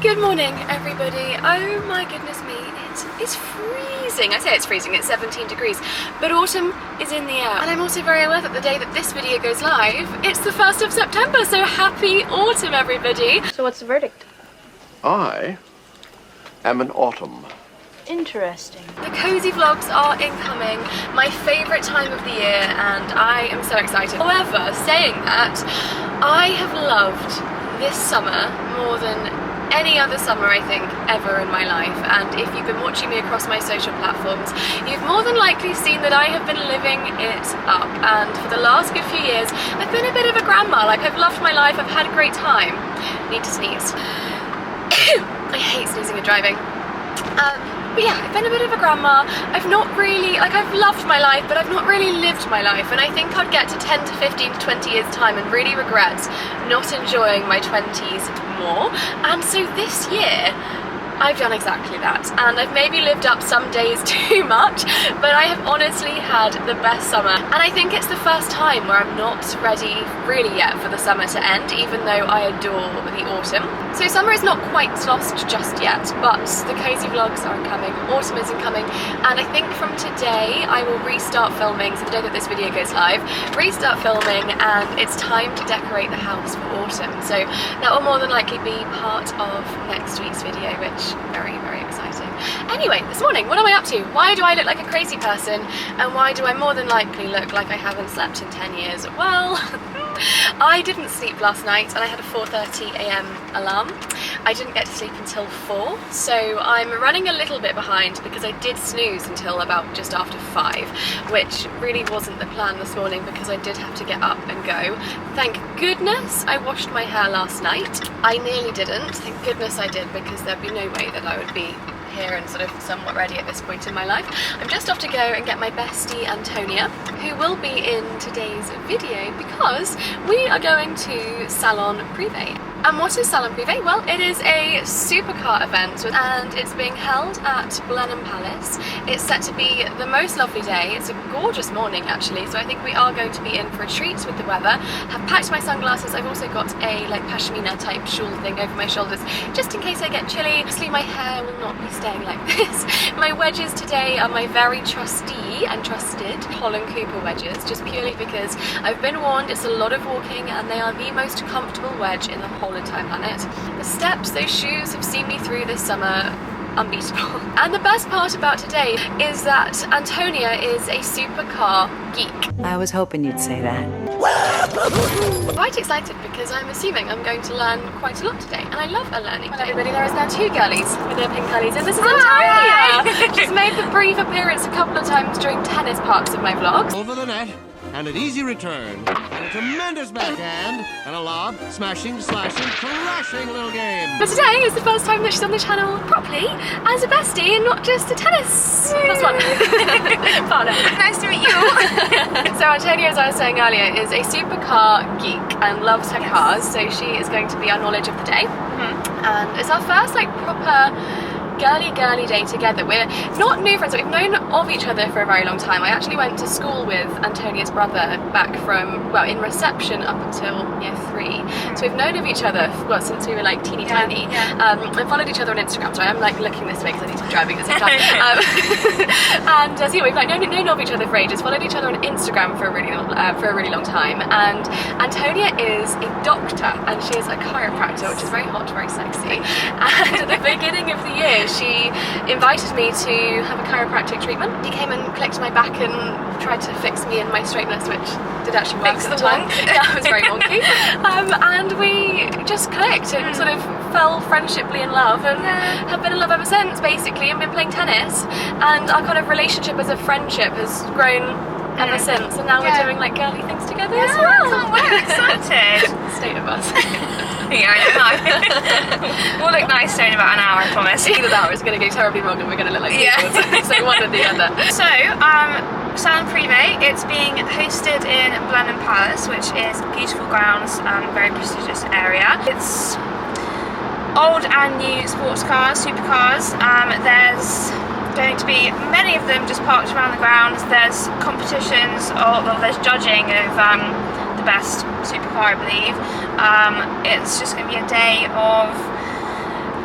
Good morning, everybody. Oh my goodness me, it's freezing. I say it's freezing, it's 17 degrees, but autumn is in the air. And I'm also very aware that the day that this video goes live, it's the 1st of September, so happy autumn, everybody. So what's the verdict? I am an autumn. Interesting. The cozy vlogs are incoming, my favourite time of the year, and I am so excited. However, saying that, I have loved this summer more than any other summer I think ever in my life, and if you've been watching me across my social platforms, you've more than likely seen that I have been living it up, and for the last good few years I've been a bit of a grandma. Like, I've loved my life, I've had a great time. Need to sneeze. I hate sneezing and driving. But yeah, I've been a bit of a grandma. I've not really, like, I've loved my life, but I've not really lived my life, and I think I'd get to 10 to 15 to 20 years time and really regret not enjoying my 20s more. And so this year I've done exactly that, and I've maybe lived up some days too much, but I have honestly had the best summer, and I think it's the first time where I'm not ready really yet for the summer to end, even though I adore the autumn. So summer is not quite lost just yet, but the cozy vlogs are coming, autumn is incoming, and I think from today I will restart filming, so the day that this video goes live, restart filming, and it's time to decorate the house for autumn. So that will more than likely be part of next week's video, which very, very exciting. Anyway, this morning, what am I up to? Why do I look like a crazy person? And why do I more than likely look like I haven't slept in 10 years? Well, I didn't sleep last night, and I had a 4:30 AM alarm. I didn't get to sleep until 4, so I'm running a little bit behind because I did snooze until about just after 5, which really wasn't the plan this morning because I did have to get up and go. Thank goodness I washed my hair last night. I nearly didn't. Thank goodness I did, because there'd be no way that I would be here and sort of somewhat ready at this point in my life. I'm just off to go and get my bestie Antonia, who will be in today's video because we are going to Salon Prviè. And what is Salon Prviè? Well, it is a supercar event, and it's being held at Blenheim Palace. It's set to be the most lovely day. It's a gorgeous morning actually, so I think we are going to be in for a treat with the weather. I've packed my sunglasses. I've also got a like pashmina type shawl thing over my shoulders just in case I get chilly. Obviously my hair will not be staying like this. My wedges today are my very trusty and trusted Holland Cooper wedges, just purely because I've been warned it's a lot of walking and they are the most comfortable wedge in the whole entire planet. The steps those shoes have seen me through this summer, unbeatable. And the best part about today is that Antonia is a supercar geek. I was hoping you'd say that. I'm quite excited because I'm assuming I'm going to learn quite a lot today, and I love learning. Well, everybody, there is now 2 girlies with their pink curlies, and this is Antonia! She's made the brief appearance a couple of times during tennis parts of my vlogs. Over the net, and an easy return, and a tremendous backhand, and a lob, smashing, slashing, crashing little game. But today is the first time that she's on the channel properly as a bestie and not just a tennis plus one partner. Nice to meet you. So Antonia, as I was saying earlier, is a supercar geek and loves her cars, so she is going to be our knowledge of the day. And it's our first like proper girly day together. We're not new friends, but we've known of each other for a very long time. I actually went to school with Antonia's brother back from, well, in reception up until year 3. So we've known of each other, well, since we were like teeny tiny. I followed each other on Instagram, so I'm like looking this way because I need to be driving at the same time. And so yeah, we've like known of each other for ages, followed each other on Instagram for a really long time. And Antonia is a doctor, and she is a chiropractor, which is very hot, very sexy. And at the beginning of the year, she invited me to have a chiropractic treatment. She came and clicked my back and tried to fix me in my straightness, which did actually work at the time. Yeah, it was very wonky. And we just clicked and sort of fell friendshiply in love, and have been in love ever since, basically, and been playing tennis. And our kind of relationship as a friendship has grown ever since, and now we're doing like girly things together as well. Oh, we're excited. State of us. Yeah, I know. We'll look nice soon in about an hour, I promise. Either that or it's going to go terribly wrong and we're going to look like equals. So one or the other. So, Salon Prviè, it's being hosted in Blenheim Palace, which is beautiful grounds and very prestigious area. It's old and new sports cars, supercars. There's going to be many of them just parked around the grounds. There's competitions, or well, there's judging of the best supercar, I believe. It's just going to be a day of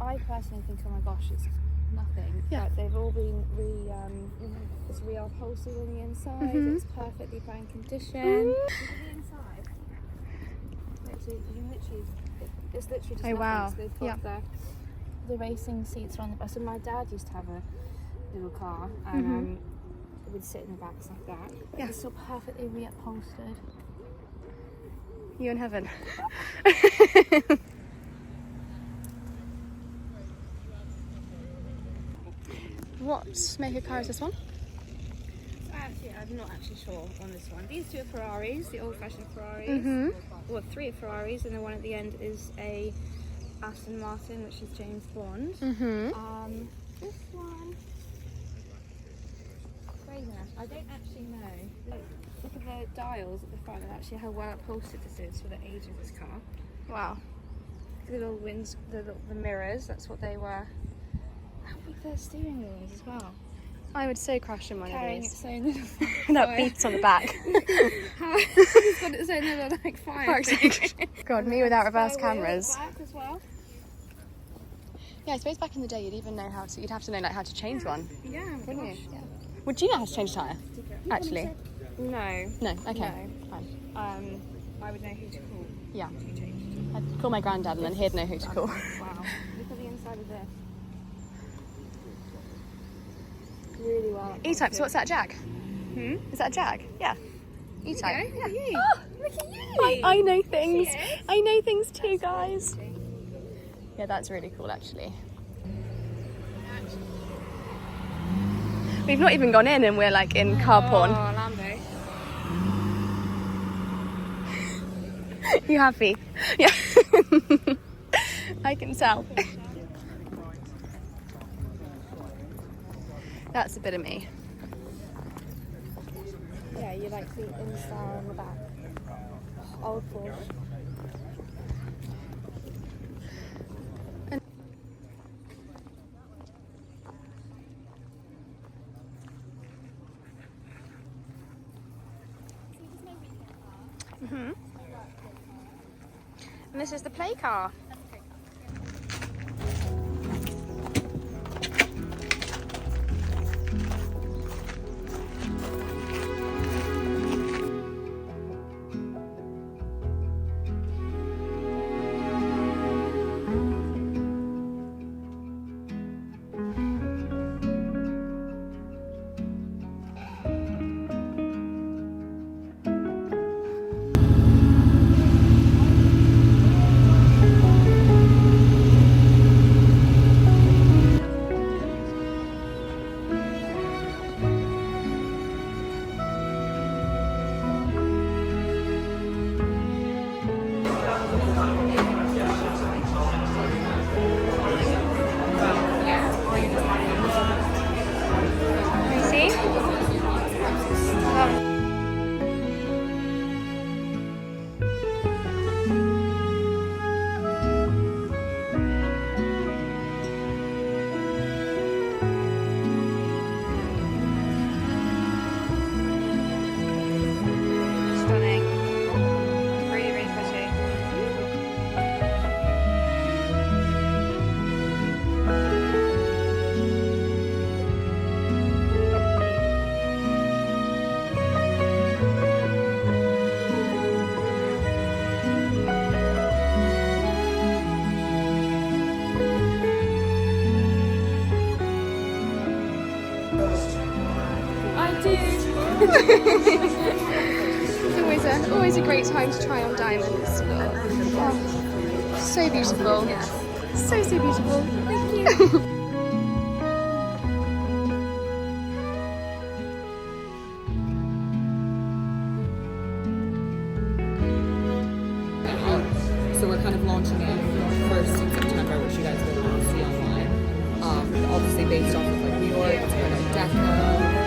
I personally think, oh my gosh, it's nothing. Yeah. But they've all been it's re-upholstered on the inside. It's perfectly fine condition. Look at the inside. Literally, it's literally just Oh, nothing. wow. So they've got the racing seats are on the back. So my dad used to have a little car, and we'd sit in the backs like that. Yeah. It's still perfectly re-upholstered. You in heaven. What make of car is this one? Actually, I'm not actually sure on this one. These two are Ferraris, the old-fashioned Ferraris. Well, three are Ferraris, and the one at the end is a Aston Martin, which is James Bond. This one, craziness. I don't actually know. Look at the dials at the front and actually how well upholstered this is for the age of this car. Wow. The little winds, the mirrors. That's what they were. How big their steering wheel is as well. I would so crash in one Carrying of its these. own little That beeps on the back. It's got its own little like fire. God, me without reverse Spare wheel at the cameras. back as well. Yeah, I suppose back in the day you'd even know how to. You'd have to know like how to change one, Yeah, wouldn't gosh. you? Yeah. Would you know how to change a tyre? Actually, No. no. Okay, No. fine. I would know who to call. Yeah, If you changed. I'd call my granddad and then he'd know who to call. Wow. Look at the inside of this. Really well. E-type. So what's that, Jag? Is that a Jag? Yeah. E-type. Look at you. Oh, Look at you. I know things. Cheers. I know things too, guys. Yeah, that's really cool, actually. We've not even gone in, and we're like in car porn. Oh, Lambo. You happy? Yeah. I can tell. That's a bit of me. Yeah, you like the inside on the back. Old Porsche. And this is the play car. It's always a great time to try on diamonds. Oh, so beautiful. So beautiful. Thank you. So we're kind of launching it first in September, which you guys will see online. Obviously based off of like New York, it's kind of deco,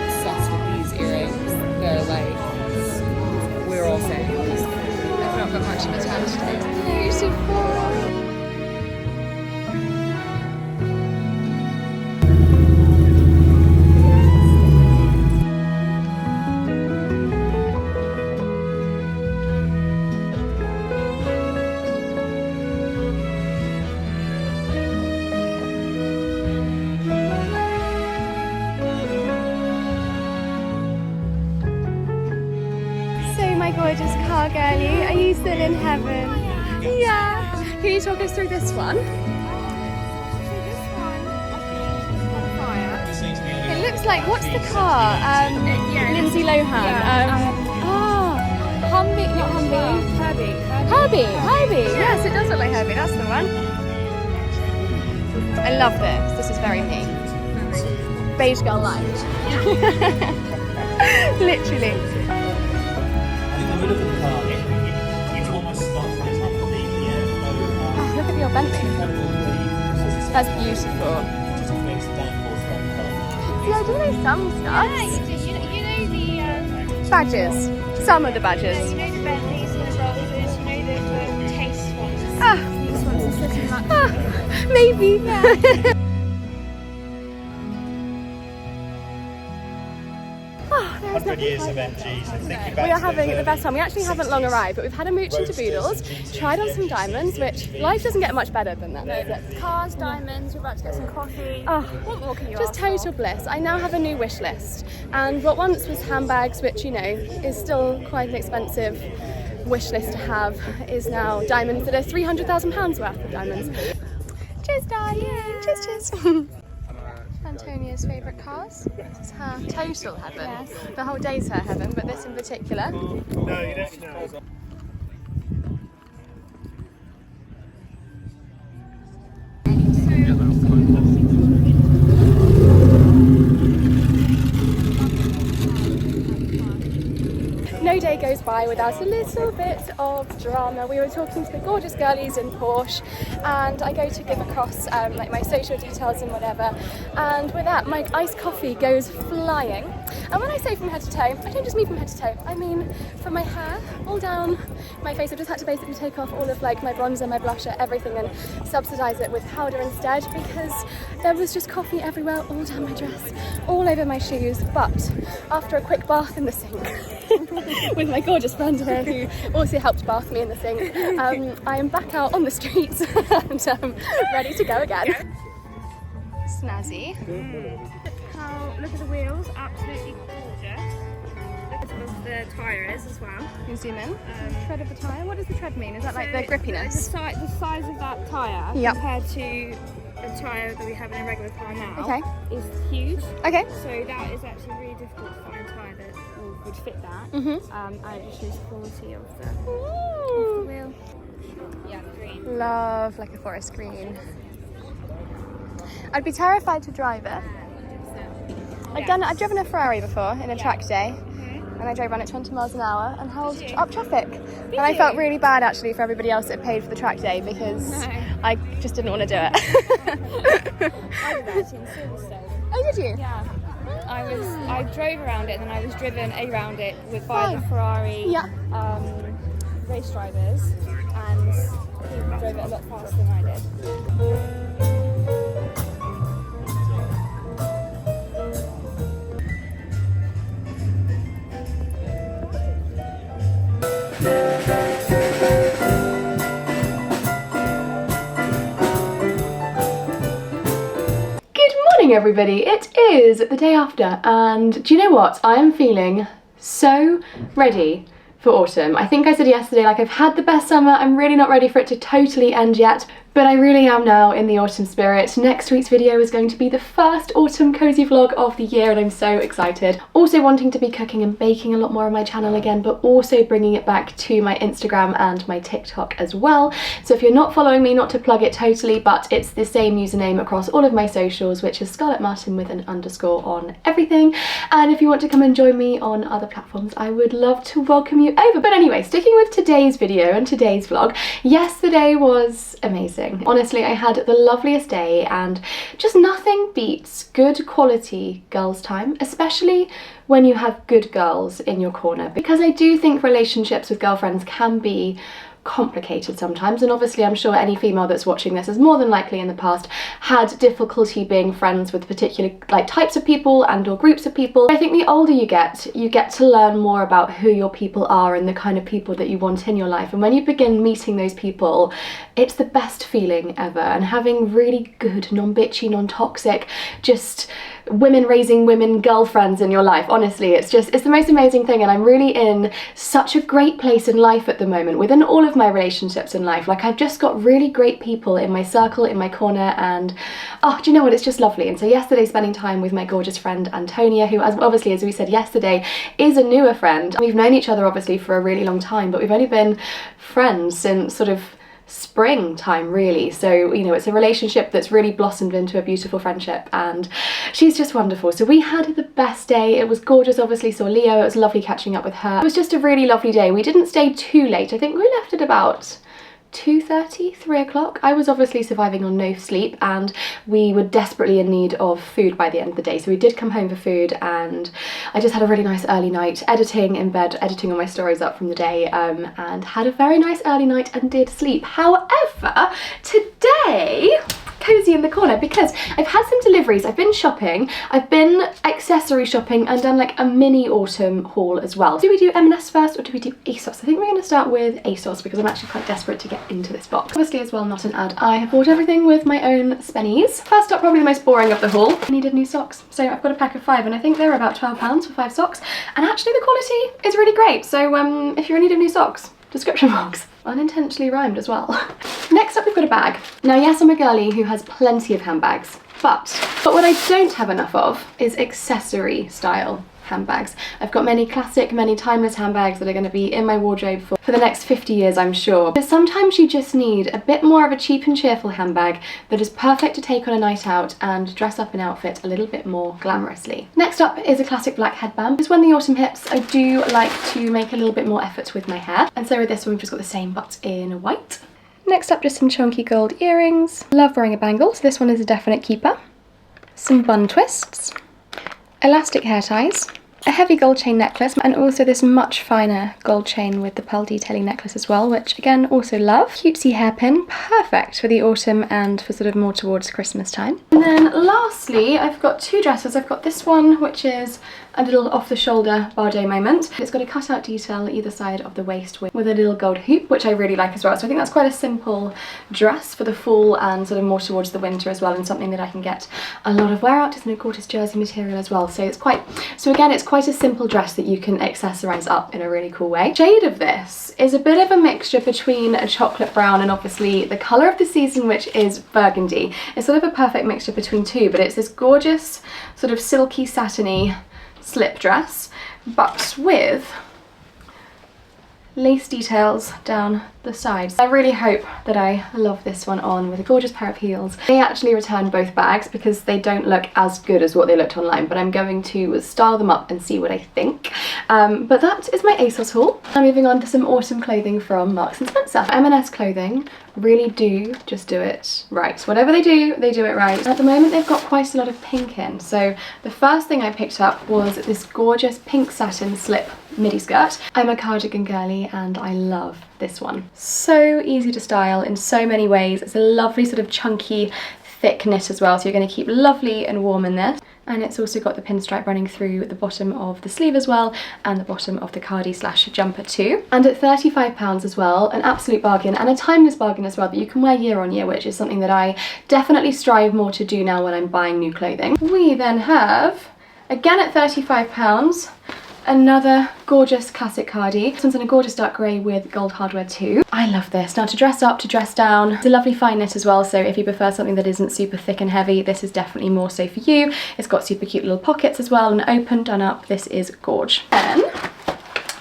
obsessed with these earrings. They're like, we're all saying. I've not got much of a touch today. Beautiful. girlie. Are you still in heaven? Yeah. Can you talk us through this one? It looks like, what's the car? Lindsay Lohan. Humvee, not Humvee. Herbie. Yes, it does look like Herbie. That's the one. I love this. This is very me. Beige girl life. Literally. Oh, look at your Bentley. That's beautiful. See, I do know some stuff. You know the Badges. Some of the badges. you know the Bentleys and the Rollses, you know the taste ones. This one's looking like Maybe. Yeah. Years of MGs and thinking back We are to having those the best early time. We actually haven't long arrived, but we've had a mooch into Boodles, tried on some diamonds, which life doesn't get much better than that. cars, diamonds, we're about to get some coffee. Oh, What more can you just ask for? total bliss. I now have a new wish list, and what once was handbags, which you know is still quite an expensive wish list to have, is now diamonds that are £300,000 worth of diamonds. Cheers, darling. Cheers. Antonia's favourite cars. This is her total heaven. Yes. The whole day's her heaven, but this in particular. No, you don't know. No day goes by without a little bit of drama. We were talking to the gorgeous girlies in Porsche, and I go to give across like my social details and whatever, and with that my iced coffee goes flying. And when I say from head to toe, I don't just mean from head to toe, I mean from my hair all down my face. I just had to basically take off all of like my bronzer, my blusher, everything, and subsidise it with powder instead, because there was just coffee everywhere, all down my dress, all over my shoes. But after a quick bath in the sink with my gorgeous friend here, who also helped bath me in the sink, I am back out on the streets and ready to go again. Snazzy. Look at the wheels, absolutely gorgeous. Look at what the tyre is as well. Can you zoom in? Tread of the tyre? What does the tread mean? Is that like the grippiness? The size of that tyre Yep. compared to the tyre that we have in a regular car now Okay. is huge. Okay. So that is actually really difficult to find a tyre that would fit that. And it just shows the quality of the wheel. Yeah, the green. Love like a forest green. I'd be terrified to drive it. I've driven a Ferrari before in a track day, and I drove around at 20 miles an hour and held up traffic. And I felt really bad actually for everybody else that paid for the track day, because I just didn't want to do it. I did that in Silverstone. Oh, did you? Yeah. I drove around it, and then I was driven around it by the Ferrari race drivers, and he drove it a lot faster than I did. Everybody, it is the day after, and do you know what? I am feeling so ready for autumn. I think I said yesterday, like, I've had the best summer, I'm really not ready for it to totally end yet, but I really am now in the autumn spirit. Next week's video is going to be the first autumn cozy vlog of the year, and I'm so excited. Also wanting to be cooking and baking a lot more on my channel again, but also bringing it back to my Instagram and my TikTok as well. So if you're not following me, not to plug it totally, but it's the same username across all of my socials, which is Scarlet Martin with an underscore on everything. And if you want to come and join me on other platforms, I would love to welcome you over. But anyway, sticking with today's video and today's vlog, yesterday was amazing. Honestly, I had the loveliest day, and just nothing beats good quality girls' time, especially when you have good girls in your corner, because I do think relationships with girlfriends can be complicated sometimes, and obviously I'm sure any female that's watching this has more than likely in the past had difficulty being friends with particular like types of people and or groups of people. I think the older you get to learn more about who your people are and the kind of people that you want in your life, and when you begin meeting those people, it's the best feeling ever. And having really good, non-bitchy, non-toxic, just women raising women girlfriends in your life. Honestly, it's the most amazing thing, and I'm really in such a great place in life at the moment within all of my relationships in life. Like, I've just got really great people in my circle, in my corner, and oh, do you know what, it's just lovely. And so yesterday, spending time with my gorgeous friend Antonia, who obviously, as we said yesterday, is a newer friend. We've known each other obviously for a really long time, but we've only been friends since sort of springtime, really. So, you know, it's a relationship that's really blossomed into a beautiful friendship, and she's just wonderful. So we had the best day. It was gorgeous. Obviously saw Leo. It was lovely catching up with her. It was just a really lovely day. We didn't stay too late. I think we left at about 2:30, 3 o'clock. I was obviously surviving on no sleep, and we were desperately in need of food by the end of the day, so we did come home for food, and I just had a really nice early night editing in bed, editing all my stories up from the day, and had a very nice early night and did sleep. However, today, cozy in the corner, because I've had some deliveries, I've been shopping, I've been accessory shopping, and done like a mini autumn haul as well. Do we do M&S first, or do we do Asos? I think we're going to start with Asos because I'm actually quite desperate to get into this box. Obviously as well, not an ad, I have bought everything with my own spennies. First up, probably the most boring of the haul, I needed new socks. So I've got a pack of 5, and I think they're about £12 for 5 socks, and actually the quality is really great. So if you're in need of new socks, description box. Unintentionally rhymed as well. Next up, we've got a bag. Now yes, I'm a girly who has plenty of handbags, but what I don't have enough of is accessory style handbags. I've got many classic, many timeless handbags that are going to be in my wardrobe for the next 50 years, I'm sure. But sometimes you just need a bit more of a cheap and cheerful handbag that is perfect to take on a night out and dress up an outfit a little bit more glamorously. Next up is a classic black headband. Because when the autumn hits, I do like to make a little bit more effort with my hair, and so with this one we've just got the same but in white. Next up, just some chunky gold earrings. Love wearing a bangle, so this one is a definite keeper. Some bun twists, elastic hair ties, a heavy gold chain necklace, and also this much finer gold chain with the pearl detailing necklace as well, which again also love. Cutesy hairpin, perfect for the autumn and for sort of more towards Christmas time. And then lastly, I've got 2 dresses. I've got this one, which is a little off-the-shoulder Bardet moment. It's got a cut-out detail either side of the waist with a little gold hoop, which I really like as well. So I think that's quite a simple dress for the fall and sort of more towards the winter as well, and something that I can get a lot of wear out. It's in a gorgeous jersey material as well. So again, it's quite a simple dress that you can accessorize up in a really cool way. Shade of this is a bit of a mixture between a chocolate brown and obviously the colour of the season, which is burgundy. It's sort of a perfect mixture between two, but it's this gorgeous sort of silky satiny slip dress, but with lace details down the sides. I really hope that I love this one on with a gorgeous pair of heels. They actually returned both bags because they don't look as good as what they looked online, but I'm going to style them up and see what I think. But that is my Asos haul. Now moving on to some autumn clothing from Marks & Spencer. M&S clothing really do just do it right. Whatever they do it right. At the moment they've got quite a lot of pink in. So the first thing I picked up was this gorgeous pink satin slip midi skirt. I'm a cardigan girly and I love this one. So easy to style in so many ways. It's a lovely sort of chunky thick knit as well, so you're going to keep lovely and warm in this. And it's also got the pinstripe running through the bottom of the sleeve as well, and the bottom of the cardi slash jumper too. And at £35 as well, an absolute bargain, and a timeless bargain as well that you can wear year on year, which is something that I definitely strive more to do now when I'm buying new clothing. We then have, again at £35, another gorgeous classic cardi. This one's in a gorgeous dark grey with gold hardware too. I love this. Now to dress up, to dress down, it's a lovely fine knit as well, so if you prefer something that isn't super thick and heavy, this is definitely more so for you. It's got super cute little pockets as well, and open, done up, this is gorge. Then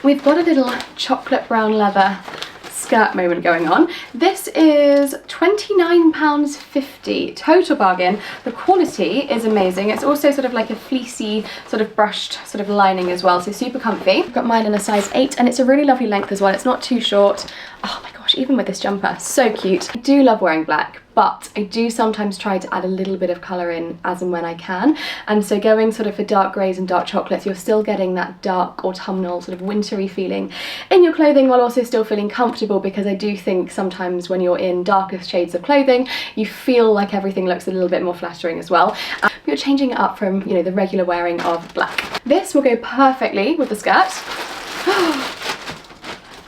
we've got a little chocolate brown leather skirt moment going on. This is £29.50, total bargain. The quality is amazing. It's also sort of like a fleecy, sort of brushed sort of lining as well, so super comfy. I've got mine in a size 8 and it's a really lovely length as well. It's not too short. Oh my gosh, even with this jumper, so cute. I do love wearing black, but I do sometimes try to add a little bit of colour in as and when I can, and so going sort of for dark greys and dark chocolates, you're still getting that dark autumnal sort of wintry feeling in your clothing while also still feeling comfortable, because I do think sometimes when you're in darker shades of clothing you feel like everything looks a little bit more flattering as well. You're changing it up from, you know, the regular wearing of black. This will go perfectly with the skirt.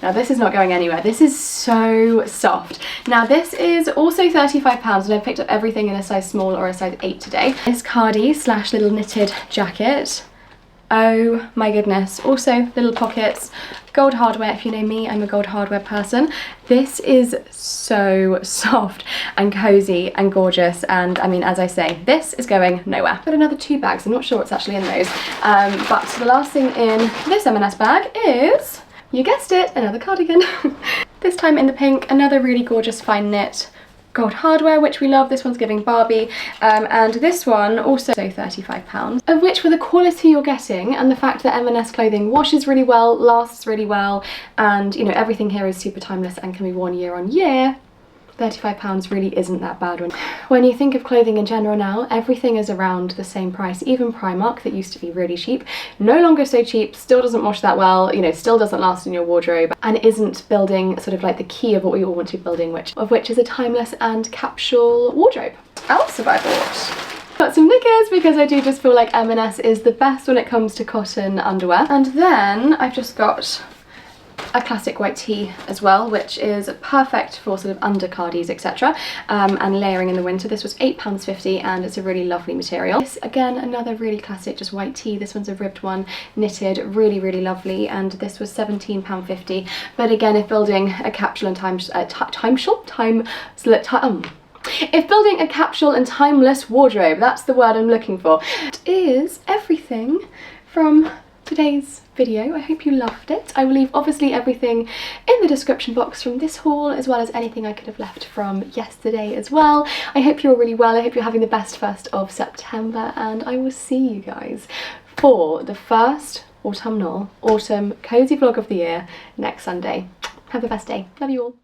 Now this is not going anywhere. This is so soft. Now this is also £35 and I picked up everything in a size small or a size 8 today. This cardi slash little knitted jacket. Oh my goodness. Also little pockets, gold hardware. If you know me, I'm a gold hardware person. This is so soft and cozy and gorgeous, and I mean, as I say, this is going nowhere. I've got another 2 bags. I'm not sure what's actually in those, but the last thing in this M&S bag is, you guessed it, another cardigan. This time in the pink, another really gorgeous fine knit gold hardware, which we love. This one's giving Barbie, and this one also £35, of which, with the quality you're getting and the fact that M&S clothing washes really well, lasts really well, and you know, everything here is super timeless and can be worn year on year, £35 really isn't that bad. When you think of clothing in general now, everything is around the same price. Even Primark, that used to be really cheap, no longer so cheap, still doesn't wash that well, you know, still doesn't last in your wardrobe, and isn't building sort of like the key of what we all want to be building, which is a timeless and capsule wardrobe. What else have I bought? Got some knickers, because I do just feel like M&S is the best when it comes to cotton underwear. And then I've just got a classic white tee as well, which is perfect for sort of under cardis, etc., and layering in the winter. This was £8.50 and it's a really lovely material. This, again, another really classic just white tee. This one's a ribbed one, knitted, really, really lovely, and this was £17.50. But again, if building a capsule and if building a capsule and timeless wardrobe, that's the word I'm looking for, it is everything from today's video. I hope you loved it. I will leave obviously everything in the description box from this haul, as well as anything I could have left from yesterday as well. I hope you're all really well. I hope you're having the best 1st of September, and I will see you guys for the first autumn cozy vlog of the year next Sunday. Have the best day. Love you all.